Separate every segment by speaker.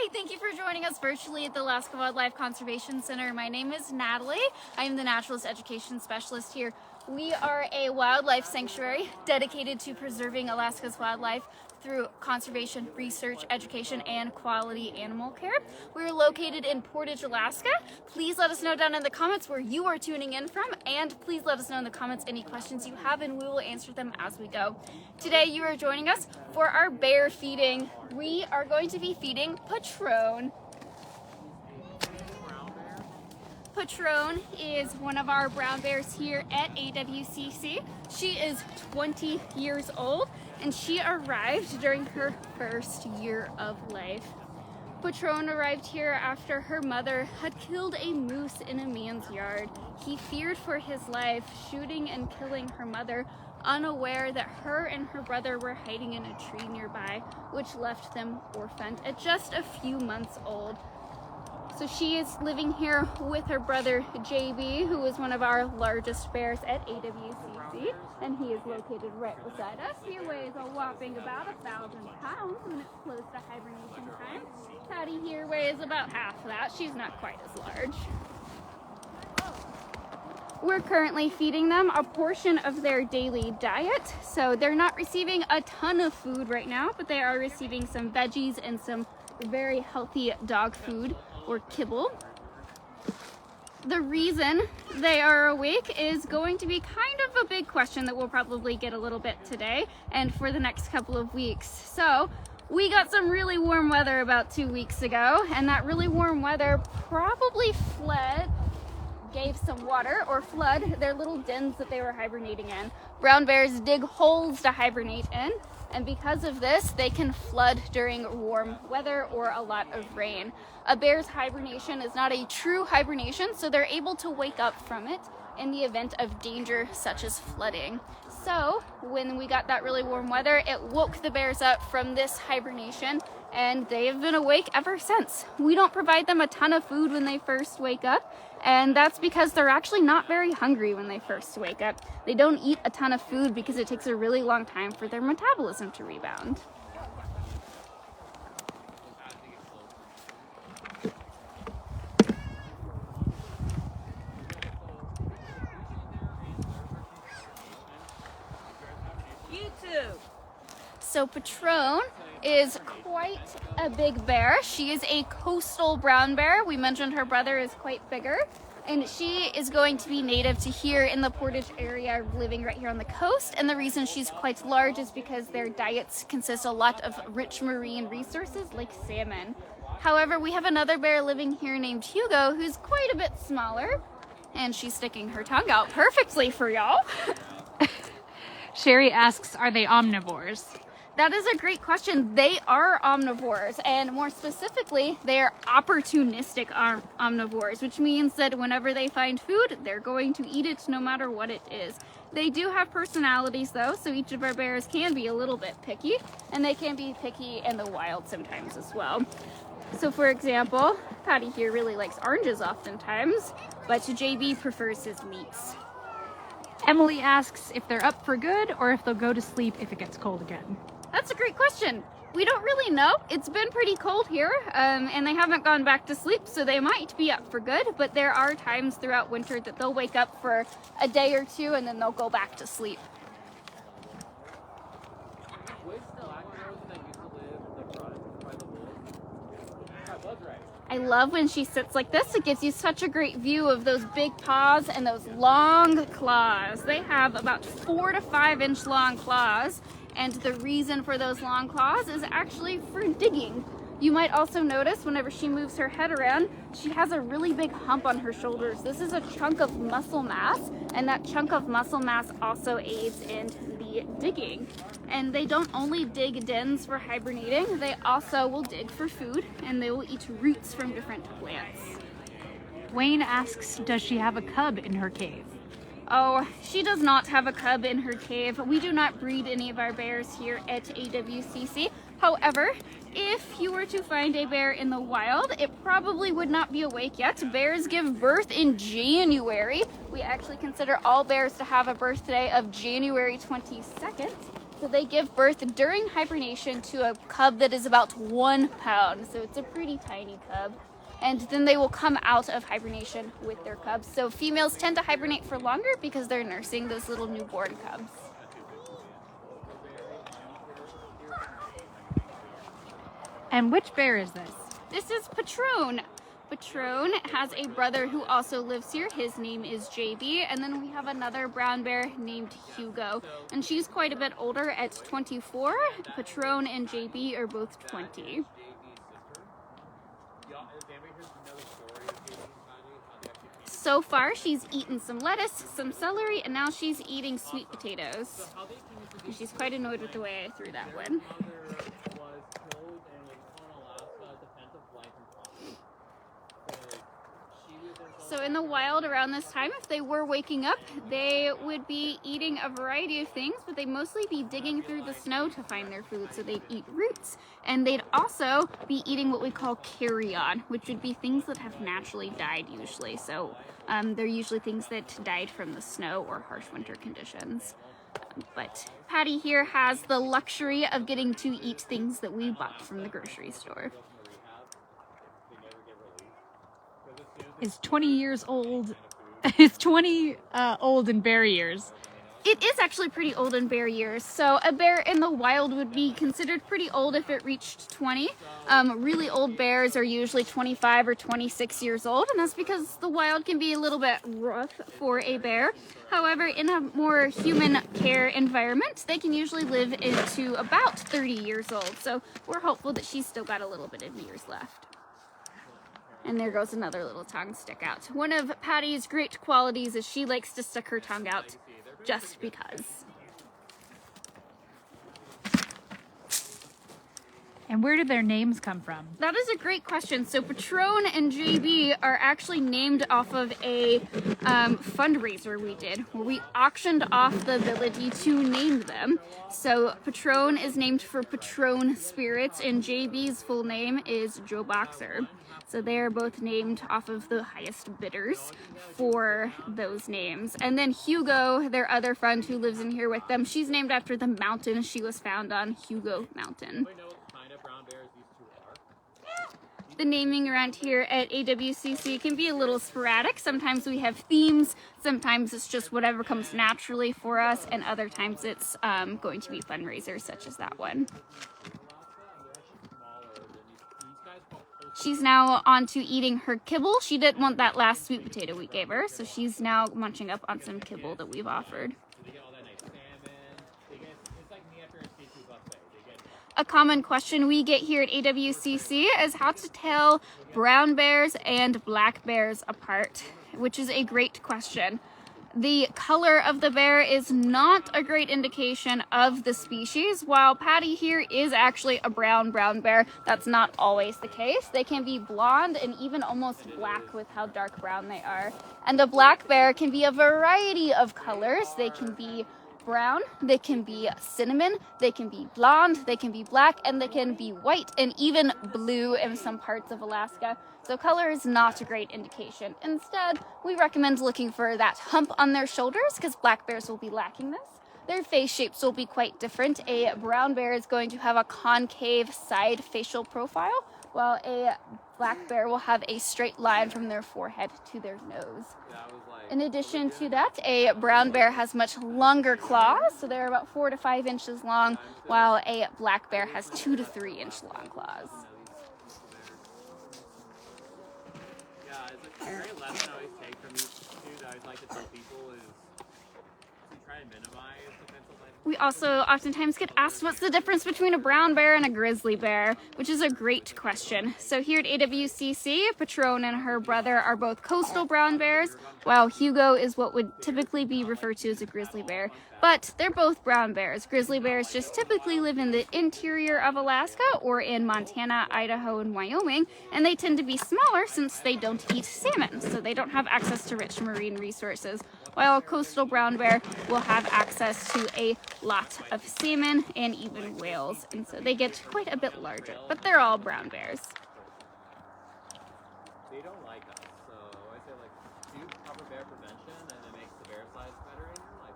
Speaker 1: Hi, thank you for joining us virtually at the Alaska Wildlife Conservation Center. My name is Natalie. I am the Naturalist Education Specialist here. We are a wildlife sanctuary dedicated to preserving Alaska's wildlife through conservation, research, education, and quality animal care. We're located in Portage, Alaska. Please let us know down in the comments where you are tuning in from, and please let us know in the comments any questions you have, and we will answer them as we go. Today you are joining us for our bear feeding. We are going to be feeding Patron. Patron is one of our brown bears here at AWCC. She is 20 years old and she arrived during her first year of life. Patron arrived here after her mother had killed a moose in a man's yard. He feared for his life, shooting and killing her mother, unaware that her and her brother were hiding in a tree nearby, which left them orphaned at just a few months old. So she is living here with her brother JB, who is one of our largest bears at AWCC, and he is located right beside us. He weighs a whopping about 1,000 pounds when it's close to hibernation time. Patty here weighs about half that. She's not quite as large. We're currently feeding them a portion of their daily diet, so they're not receiving a ton of food right now, but they are receiving some veggies and some very healthy dog food or kibble. The reason they are awake is going to be kind of a big question that we'll probably get a little bit today and for the next couple of weeks. So we got some really warm weather about 2 weeks ago, and that really warm weather probably gave some water or flood their little dens that they were hibernating in. Brown bears dig holes to hibernate in, and because of this, they can flood during warm weather or a lot of rain. A bear's hibernation is not a true hibernation, so they're able to wake up from it in the event of danger such as flooding. So when we got that really warm weather, it woke the bears up from this hibernation, and they have been awake ever since. We don't provide them a ton of food when they first wake up, and that's because they're actually not very hungry when they first wake up. They don't eat a ton of food because it takes a really long time for their metabolism to rebound. So Patron is quite a big bear. She is a coastal brown bear. We mentioned her brother is quite bigger, and she is going to be native to here in the Portage area, living right here on the coast. And the reason she's quite large is because their diets consist a lot of rich marine resources like salmon. However, we have another bear living here named Hugo, who's quite a bit smaller, and she's sticking her tongue out perfectly for y'all.
Speaker 2: Sherry asks, are they omnivores?
Speaker 1: That is a great question. They are omnivores, and more specifically, they are opportunistic omnivores, which means that whenever they find food, they're going to eat it no matter what it is. They do have personalities though, so each of our bears can be a little bit picky, and they can be picky in the wild sometimes as well. So for example, Patty here really likes oranges oftentimes, but JB prefers his meats.
Speaker 2: Emily asks if they're up for good or if they'll go to sleep if it gets cold again.
Speaker 1: That's a great question. We don't really know. It's been pretty cold here, and they haven't gone back to sleep, so they might be up for good, but there are times throughout winter that they'll wake up for a day or two and then they'll go back to sleep. I love when she sits like this. It gives you such a great view of those big paws and those long claws. They have about 4 to 5 inch long claws, and the reason for those long claws is actually for digging. You might also notice whenever she moves her head around, she has a really big hump on her shoulders. This is a chunk of muscle mass, and that chunk of muscle mass also aids in the digging. And they don't only dig dens for hibernating, they also will dig for food, and they will eat roots from different plants.
Speaker 2: Wayne asks, does she have a cub in her cave?
Speaker 1: Oh, she does not have a cub in her cave. We do not breed any of our bears here at AWCC. However, if you were to find a bear in the wild, it probably would not be awake yet. Bears give birth in January. We actually consider all bears to have a birthday of January 22nd. So they give birth during hibernation to a cub that is about 1 pound. So it's a pretty tiny cub. And then they will come out of hibernation with their cubs. So females tend to hibernate for longer because they're nursing those little newborn cubs.
Speaker 2: And which bear is this?
Speaker 1: This is Patron. Patron has a brother who also lives here. His name is JB. And then we have another brown bear named Hugo. And she's quite a bit older at 24. Patron and JB are both 20. So far, she's eaten some lettuce, some celery, and now she's eating sweet potatoes. And she's quite annoyed with the way I threw that one. So in the wild around this time, if they were waking up, they would be eating a variety of things, but they'd mostly be digging through the snow to find their food. So they'd eat roots, and they'd also be eating what we call carrion, which would be things that have naturally died usually. So they're usually things that died from the snow or harsh winter conditions. But Patty here has the luxury of getting to eat things that we bought from the grocery store.
Speaker 2: Is 20 years old. Is 20 old in bear years?
Speaker 1: It is actually pretty old in bear years. So a bear in the wild would be considered pretty old if it reached 20. Really old bears are usually 25 or 26 years old, and that's because the wild can be a little bit rough for a bear. However, in a more human care environment, they can usually live into about 30 years old. So we're hopeful that she's still got a little bit of years left. And there goes another little tongue stick out. One of Patty's great qualities is she likes to stick her tongue out just because.
Speaker 2: And where did their names come from?
Speaker 1: That is a great question. So Patron and JB are actually named off of a fundraiser we did, where we auctioned off the ability to name them. So Patron is named for Patron Spirits, and JB's full name is Joe Boxer. So they are both named off of the highest bidders for those names. And then Hugo, their other friend who lives in here with them, she's named after the mountain she was found on, Hugo Mountain. The naming around here at AWCC can be a little sporadic. Sometimes we have themes, sometimes it's just whatever comes naturally for us, and other times it's going to be fundraisers such as that one. She's now on to eating her kibble. She didn't want that last sweet potato we gave her, so she's now munching up on some kibble that we've offered. A common question we get here at AWCC is how to tell brown bears and black bears apart, which is a great question. The color of the bear is not a great indication of the species. While Patty here is actually a brown bear, that's not always the case. They can be blonde and even almost black with how dark brown they are. And a black bear can be a variety of colors. They can be brown, they can be cinnamon, they can be blonde, they can be black, and they can be white and even blue in some parts of Alaska. So color is not a great indication. Instead, we recommend looking for that hump on their shoulders because black bears will be lacking this. Their face shapes will be quite different. A brown bear is going to have a concave side facial profile, while a black bear will have a straight line from their forehead to their nose. In addition to that, a brown bear has much longer claws, so they're about 4 to 5 inches long, while a black bear has 2 to 3 inch long claws.
Speaker 3: Yeah, it's a great lesson I always take from these two that I always like to tell people is to try and minimize potential life.
Speaker 1: We also oftentimes get asked what's the difference between a brown bear and a grizzly bear, which is a great question. So here at AWCC, Patron and her brother are both coastal brown bears, while Hugo is what would typically be referred to as a grizzly bear. But they're both brown bears. Grizzly bears just typically live in the interior of Alaska or in Montana, Idaho, and Wyoming, and they tend to be smaller since they don't eat salmon, so they don't have access to rich marine resources, while a coastal brown bear will have access to a lot of salmon and even whales, and so they get quite a bit larger, but they're all brown bears.
Speaker 3: They don't like us, so I say do proper bear prevention and it makes the bear size better in your life.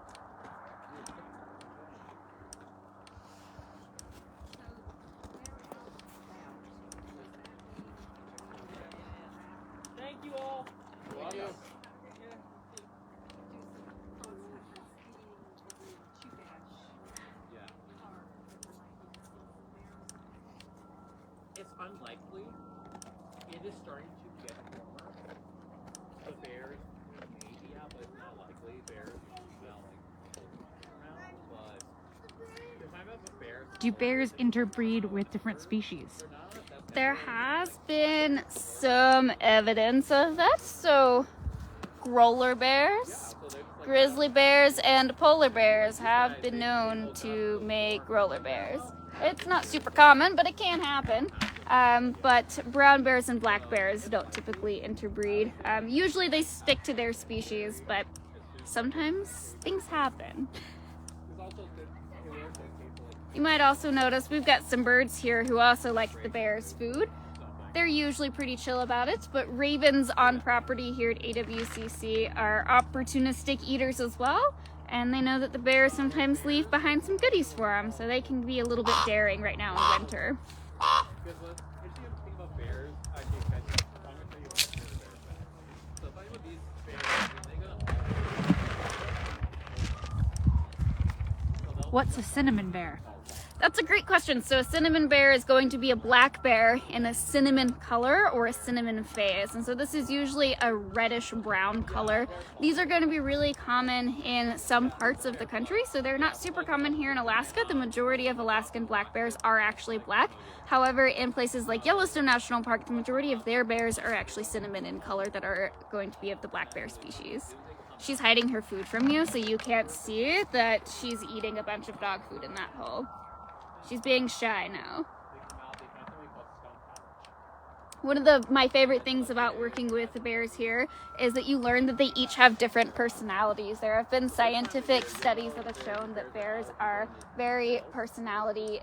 Speaker 3: you all. Love you. Yeah. It's unlikely. It is starting to get warmer. The bears, maybe, yeah, but it's not likely. Bears smell like around, but if I'm up with bears,
Speaker 2: Do bears interbreed with different species?
Speaker 1: There has been some evidence of that. So growler bears, grizzly bears, and polar bears have been known to make growler bears. It's not super common, but it can happen. But brown bears and black bears don't typically interbreed. Usually they stick to their species, but sometimes things happen. You might also notice we've got some birds here who also like the bear's food. They're usually pretty chill about it, but ravens on property here at AWCC are opportunistic eaters as well, and they know that the bears sometimes leave behind some goodies for them, so they can be a little bit daring right now in winter.
Speaker 2: What's a cinnamon bear?
Speaker 1: That's a great question. So a cinnamon bear is going to be a black bear in a cinnamon color or a cinnamon phase. And so this is usually a reddish brown color. These are going to be really common in some parts of the country. So they're not super common here in Alaska. The majority of Alaskan black bears are actually black. However, in places like Yellowstone National Park, the majority of their bears are actually cinnamon in color that are going to be of the black bear species. She's hiding her food from you, so you can't see that she's eating a bunch of dog food in that hole. She's being shy now. One of my favorite things about working with the bears here is that you learn that they each have different personalities. There have been scientific studies that have shown that bears are very personality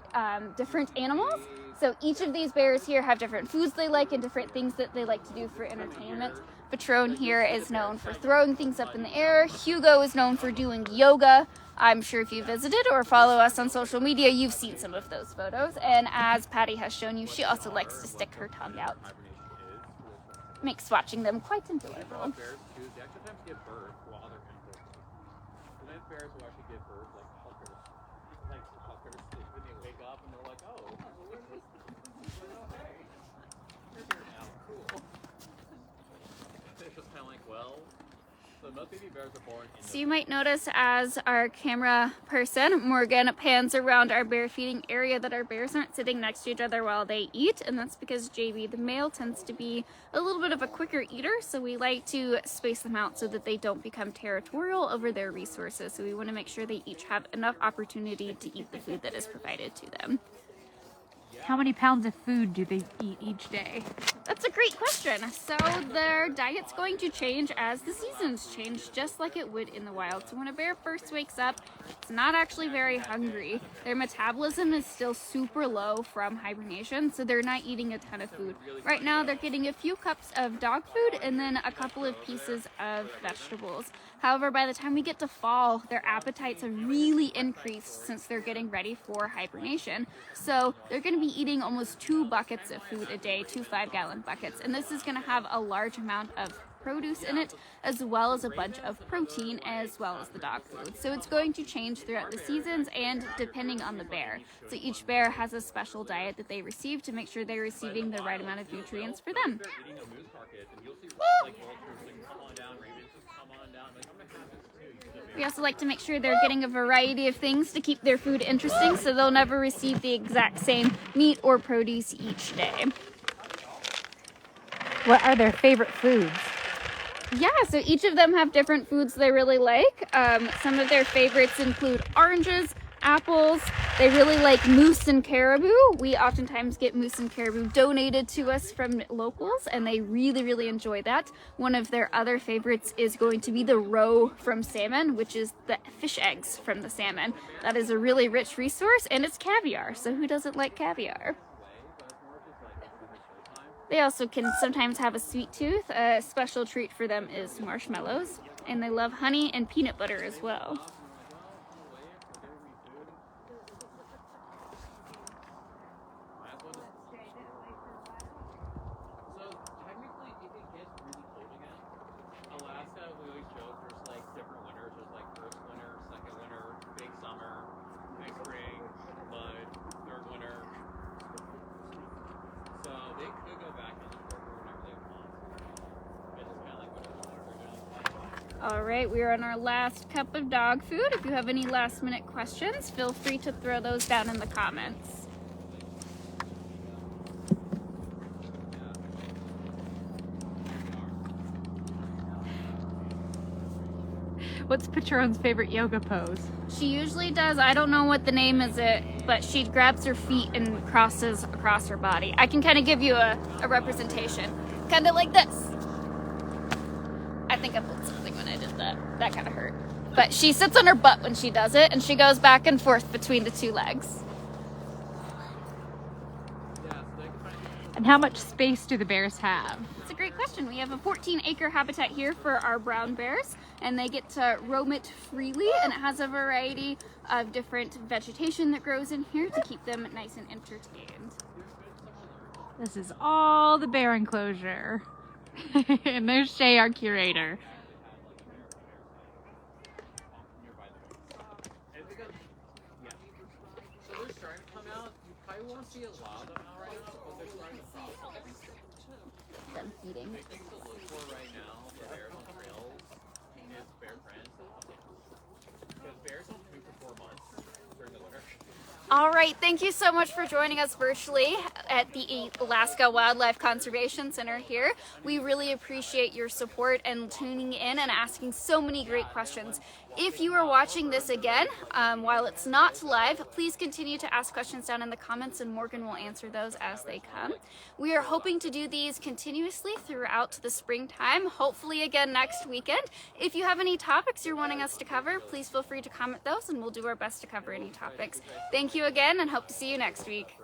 Speaker 1: different animals. So each of these bears here have different foods they like and different things that they like to do for entertainment. Patron here is known for throwing things up in the air. Hugo is known for doing yoga. I'm sure if you visited or follow us on social media, you've seen some of those photos. And as Patty has shown you, she also likes to stick her tongue out. Makes watching them quite enjoyable.
Speaker 3: Bears too, they actually sometimes give birth while they're in birth. Sometimes bears will actually give birth like huckers, when they wake up and they're like, oh, hey, you're here now, cool. It's just kind of like, well, so most baby bears are born in
Speaker 1: So you might notice as our camera person, Morgan, pans around our bear feeding area that our bears aren't sitting next to each other while they eat, and that's because JB, the male, tends to be a little bit of a quicker eater, so we like to space them out so that they don't become territorial over their resources. So we want to make sure they each have enough opportunity to eat the food that is provided to them.
Speaker 2: How many pounds of food do they eat each day?
Speaker 1: That's a great question. So their diet's going to change as the seasons change, just like it would in the wild. So when a bear first wakes up, it's not actually very hungry. Their metabolism is still super low from hibernation, so they're not eating a ton of food. Right now, they're getting a few cups of dog food and then a couple of pieces of vegetables. However, by the time we get to fall, their appetites have really increased since they're getting ready for hibernation. So they're going to be eating almost 2 buckets of food a day, 2 5-gallon buckets. And this is going to have a large amount of produce in it, as well as a bunch of protein, as well as the dog food. So it's going to change throughout the seasons and depending on the bear. So each bear has a special diet that they receive to make sure they're receiving the right amount of nutrients for them. We also like to make sure they're getting a variety of things to keep their food interesting, so they'll never receive the exact same meat or produce each day.
Speaker 2: What are their favorite foods?
Speaker 1: Yeah, so each of them have different foods they really like. Some of their favorites include oranges, apples. They really like moose and caribou. We oftentimes get moose and caribou donated to us from locals, and they really, really enjoy that. One of their other favorites is going to be the roe from salmon, which is the fish eggs from the salmon. That is a really rich resource, and it's caviar, so who doesn't like caviar? They also can sometimes have a sweet tooth. A special treat for them is marshmallows, and they love honey and peanut butter as well. All right, we are on our last cup of dog food. If you have any last minute questions, feel free to throw those down in the comments.
Speaker 2: What's Patron's favorite yoga pose?
Speaker 1: She usually does, I don't know what the name is but she grabs her feet and crosses across her body. I can kind of give you a representation. Kind of like this. I think I pulled something when I did that. That kind of hurt. But she sits on her butt when she does it, and she goes back and forth between the two legs.
Speaker 2: And how much space do the bears have?
Speaker 1: It's a great question. We have a 14-acre habitat here for our brown bears, and they get to roam it freely, and it has a variety of different vegetation that grows in here to keep them nice and entertained.
Speaker 2: This is all the bear enclosure. And there's Shay, our curator.
Speaker 3: So they're starting to come out. You probably won't see a lot of them out right now, but they're starting to pop up.
Speaker 1: Them feeding.
Speaker 3: Big things to look for right now for bears on trails is bear prints and updates. Because bears don't poop for 4 months during the winter.
Speaker 1: All right, thank you so much for joining us virtually at the Alaska Wildlife Conservation Center here. We really appreciate your support and tuning in and asking so many great questions. If you are watching this again, while it's not live, please continue to ask questions down in the comments and Morgan will answer those as they come. We are hoping to do these continuously throughout the springtime, hopefully again next weekend. If you have any topics you're wanting us to cover, please feel free to comment those and we'll do our best to cover any topics. Thank you again and hope to see you next week.